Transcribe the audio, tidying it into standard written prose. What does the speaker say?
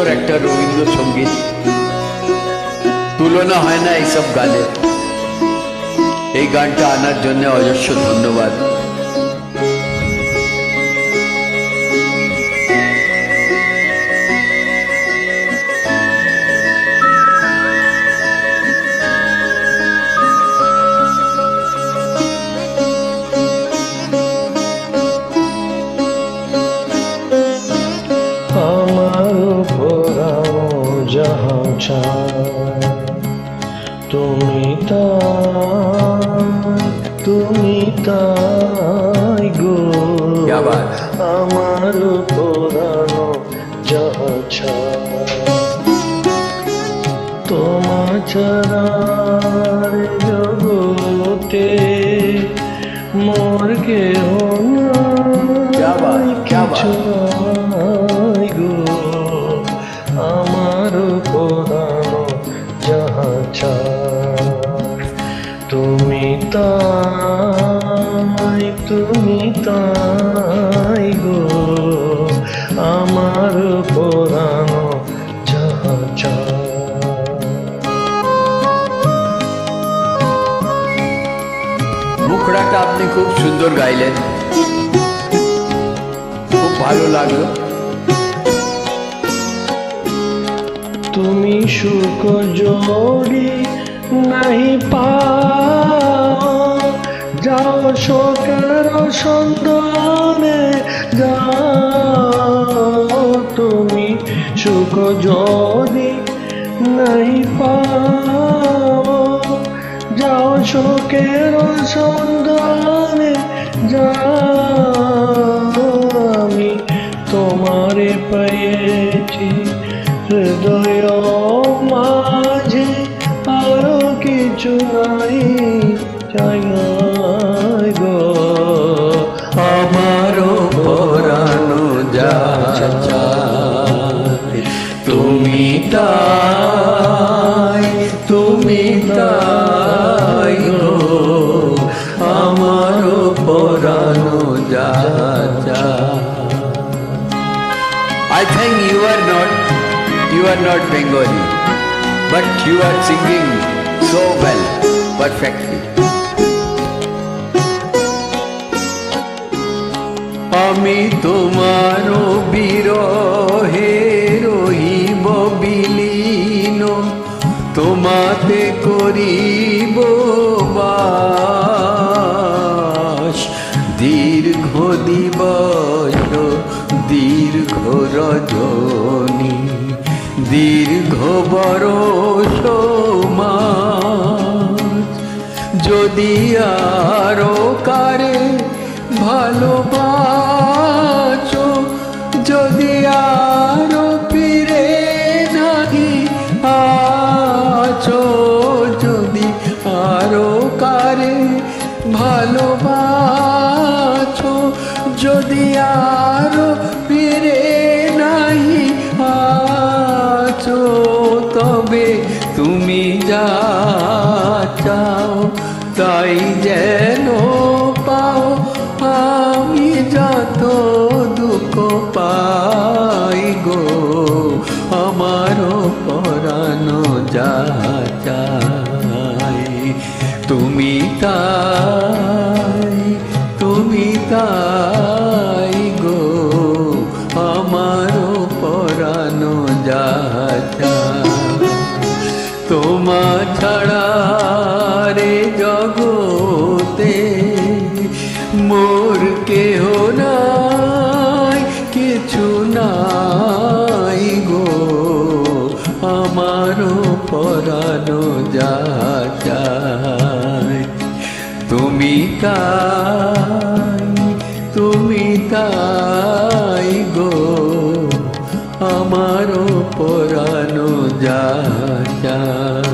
সুন্দর একটা রবীন্দ্রসঙ্গীত, তুলনা হয় না এইসব গানের। এই গানটা আনার জন্য অজস্র ধন্যবাদ। তুমি তাই গো আমার পুরানো যাহা তোমার ছাড়ার জগতে মোর কেহ নাই কিছু নাই গো আমার পুরানো যাহা তুমি তাই গো আমার পুরানো যাহা। মুখড়াটা আপনি খুব সুন্দর গাইলেন, খুব ভালো লাগলো। তুমি সুখ জোড়ি নাহি পাও যাও শোকের সন্ধানে যাও, তুমি সুখ যদি নাহি পাও যাও শোকের সন্ধানে যাও, আমি তোমারে পেয়েছি হৃদয় মাঝে আরো কিছু নাই চাই গো আমারও পরানো যা চাই তুমি তাই গো আমারও পরানো যা চাই। I think you are not Bengali, but you are singing so well, perfectly. আমি তোমারও বিরহে রহিব বিলীন, তোমাতে করিব বাস দীর্ঘ দিবস দীর্ঘ রজনী দীর্ঘ বরষ মাস, যদি আরো কারে ভালোবাসো, যদি আরো ফিরে নাহি আছো, যদি আরো কারে ভালোবাসো, যদি আরো ফিরে নাহি আছো, তবে তুমি যা চাও তাই যেন পাও, আমি যত দুঃখ পাই গো আমারও পরানো যা চাই তুমি তাই গো আমারও পরানো যা চাই। তোমার ছাড়া রে জগতে মোর কেহ নাই কিছু নাই গো আমারও পরানো যা চাই তুমি তাই গো আমারও পরানো যা চাই।